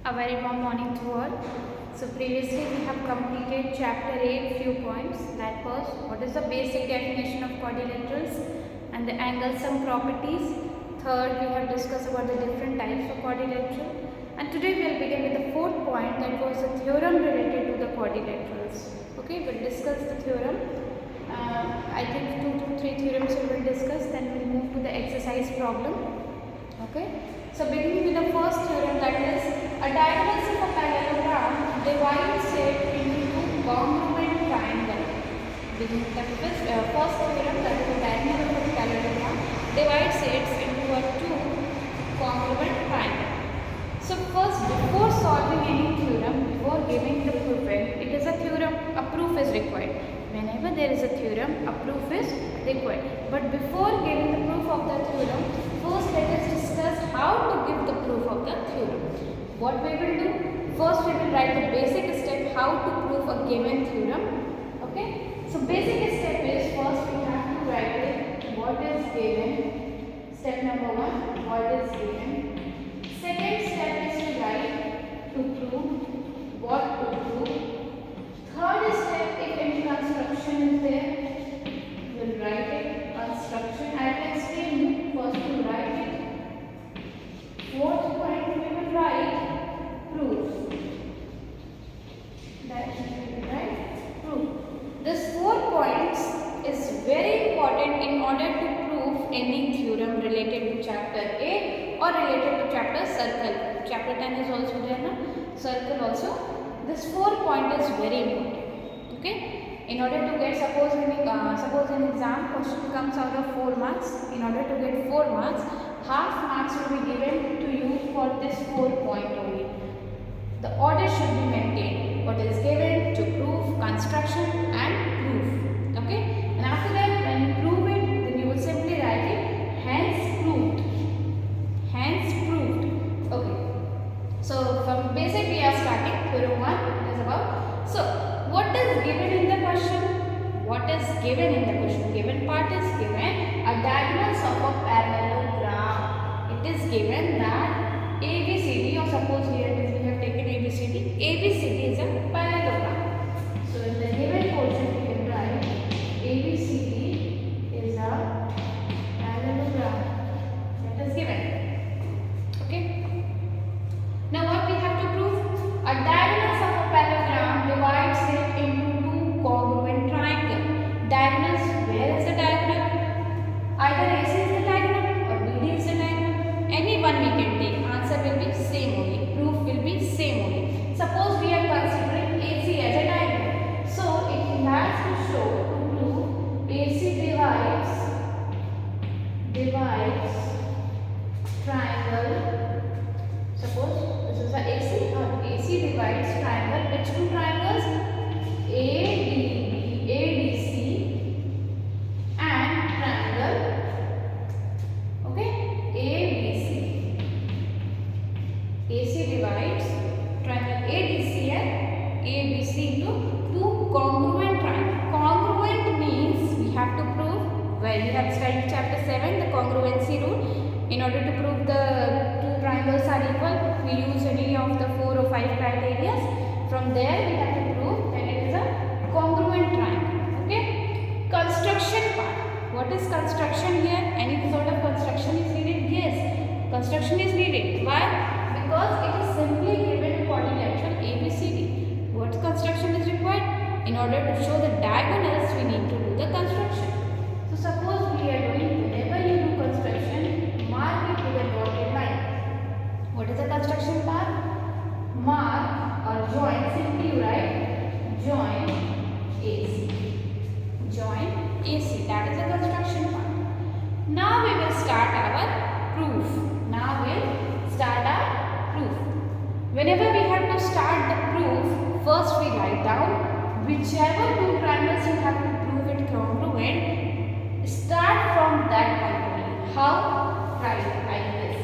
A very warm morning to all. So previously we have completed chapter 8 few points. That was what is the basic definition of quadrilaterals and the angle sum properties. Third, we have discussed about the different types of quadrilateral. And today we will begin with the fourth point, that was the theorem related to the quadrilaterals. Okay, we'll discuss the theorem. I think 2 to 3 theorems we will discuss, then we'll move to the exercise problem. Okay, so beginning with the first theorem, that is a diagonals of a parallelogram divides it into two congruent triangles. Beginning with the first theorem, that is a diagonal of a parallelogram divides it into a two congruent triangle. So first, before solving any theorem, before giving the proof, it is a theorem, a proof is required. Whenever there is a theorem, a proof is required. But before giving the proof of the theorem, first let us discuss how to give the proof of the theorem. What we will do? First we will write the basic step how to prove a given theorem. Okay? So basic step is, first we have to write it what is given. Step number 1, what is given. Second step is to write to prove, what to prove. Third step, if any construction is there, we will write it, construction. I will explain you. First to write it. Fourth point, we will write proof. That we will write proof. This 4 points is very important in order to prove any theorem related to chapter 8 or related to chapter circle. Chapter 10 is also there, na? Circle also. This 4 point is very important. Okay? In order to get, suppose an exam question comes out of 4 marks. In order to get 4 marks, half marks will be given to you for this 4 point only. The order should be maintained. What is given, to prove, construction and proof. Okay? And after that, when you prove it, then you will simply write it hence proved. Hence proved. Okay. So from basic we are starting. Theorem 1 is about. So what is given in the question? What is given in the question? Given part is given a diagonals of a parallelogram. It is given that ABCD, or suppose here it is we have taken ABCD. ABCD is a parallelogram. So in the given portion we can write ABCD is a parallelogram. That is given. Okay. Now what we have to prove? A diagonals of a parallelogram divides it into two congruent triangles. Diagonals, where is the diagonal? Either AC is the diagonal or BD is the diagonal. Any one we can take. Answer will be same only. Proof will be same only. Suppose we are considering AC as a diagonal. So it has to show to prove AC divides triangle. Suppose this is the AC, or AC divides triangle. Which two triangles? ADC and triangle. Okay, ABC. AC divides triangle ADC and ABC into two congruent triangles. Congruent means we have to prove, where we have studied chapter 7, the congruency rule. In order to prove the two triangles are equal, we use any of the 4 or 5 criteria. From there we have to prove that it is a congruent triangle. Okay. Construction part. What is construction here? Any sort of construction is needed? Yes. Construction is needed. Why? Because it is simply given a quadrilateral ABCD. What construction is required? In order to show the diagonals, we need to do the construction. So suppose we are doing, whenever you do construction, mark it with a dotted line. What is the construction part? Mark or join, simply you write join AC. Join AC, that is the construction part. Now we will start our proof. Whenever we have to start the proof, first we write down whichever two triangles you have to prove it congruent. Start from that point only. How? Write like this.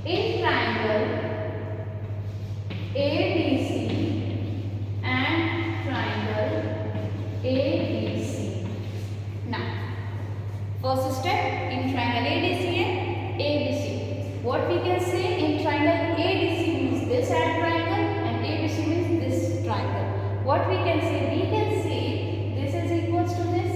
In triangle ADC and triangle ABC. Now, first step, in triangle ADC and ABC. What we can say in triangle ADC means this triangle and ABC means this triangle. What we can say? We can say this is equals to this.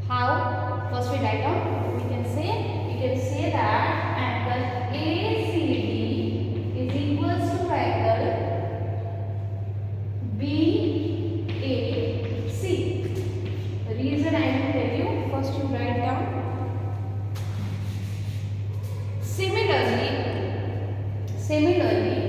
How? First we write down. We can say that angle ACD is equals to angle BAC. The reason I will tell you. First you write down. Similarly,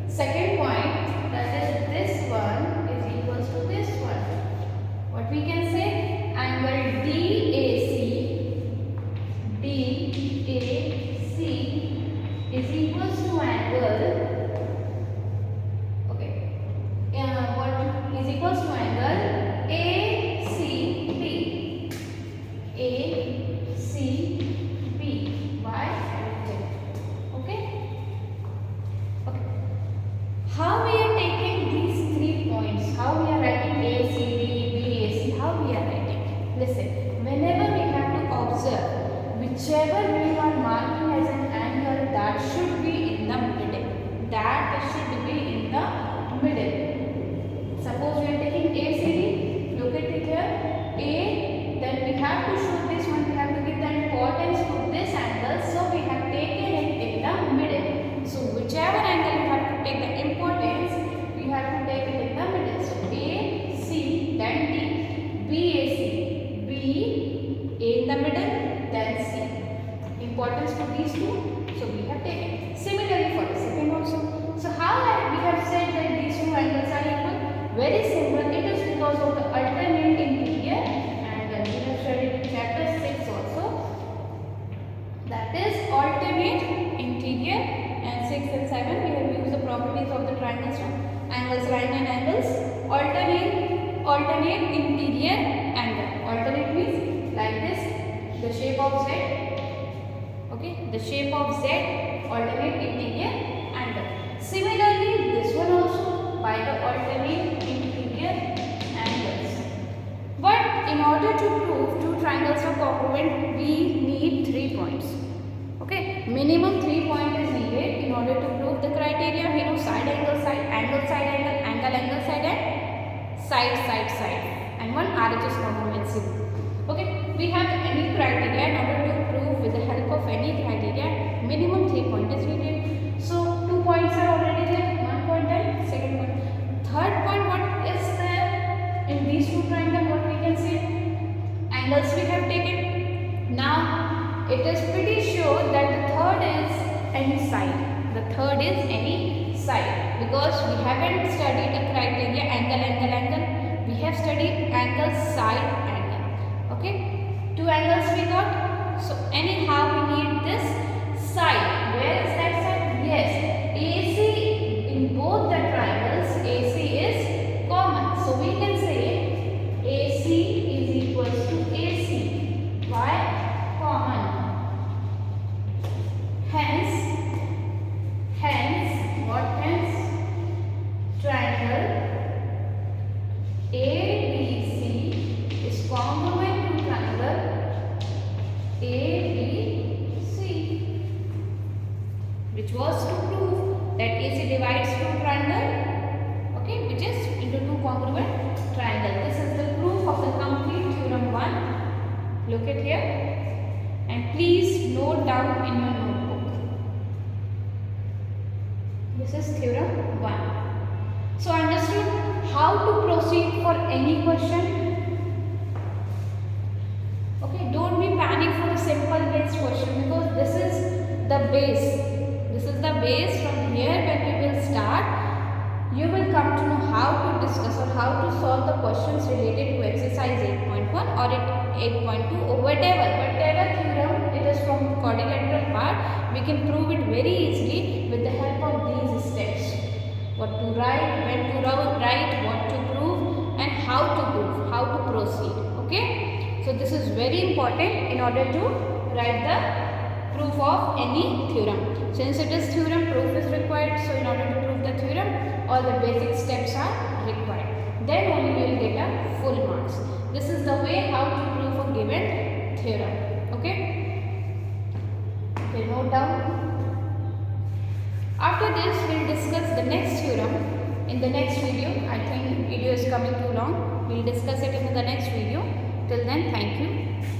second point, that is this one is equals to this one. What we can say? Angle DAC is equals to angle. Okay. What is equals to angle ACB? ACB. Why? How we are taking these 3 points? How we are writing A, C, D, B, A, C? How we are writing? Listen, whenever we have to observe, whichever we are marking as an angle, that should be in the middle. That should be in the middle. Suppose we are taking A, C, D. Look at it here. A, then we have to show this one. We have to give the importance to this angle. So we have taken it in the middle. So whichever angle you have to take the importance, you have to take it in the middle. So A, C, then D. B, A, C. B, A in the middle, then C. Importance to these two, so we have taken. Similarly for the second also. So how we have said that these two angles are equal? Very simple. It is because of the alternate interior, and we have studied in chapter 6 also. That is alternate interior. And 6 and 7 we have used the properties of the triangles from angles, right and angles. Alternate interior angle. Alternate means like this, the shape of Z. Okay, the shape of Z, alternate interior angle. Similarly, this one also by the alternate interior angles. But in order to prove two triangles are congruent, we need 3 points. Okay, minimum 3 points is needed in order to prove the criteria. We know side, angle, angle, side, and side, and one RHS congruency. Okay, we have any criteria. In order to prove with the help of any criteria, minimum 3 points is needed. So 2 points are already there. 1 point and second point. Third point, what is there in these two triangles? What we can say? Angles we have taken. Now it is pretty sure that the third is any side. The third is any side, because we haven't studied the criteria angle. We have studied angle, side, angle. Okay, 2 angles we got. So anyhow we need this side. Where is that side? Yes, AC in both the triangles. AC is common. So we can say AC is equals to AC. Why? Common. Hence, triangle ABC is congruent to triangle ABC, which was to prove that AC divides two triangle, okay, which is into two congruent triangle. This is the proof of the complete theorem 1. Look at here, and please note down in your notebook. This is theorem 1. So understood how to proceed for any question? Okay, don't be panic for the simple based question, because this is the base. This is the base. From here when we will start, you will come to know how to discuss or how to solve the questions related to exercise 8.1 or 8.2 or whatever theorem it is from quadrilateral part. We can prove it very easily with the help of these steps. What to write, when to write, what to prove, and how to prove, how to proceed. Okay, so this is very important in order to write the proof of any theorem. Since it is theorem, proof is required. So in order to prove the theorem, all the basic steps are required. Then only you will get a full marks. This is the way how to prove a given theorem. Okay, note down. After this, we'll discuss the next theorem in the next video. I think video is coming too long. We'll discuss it in the next video. Till then, thank you.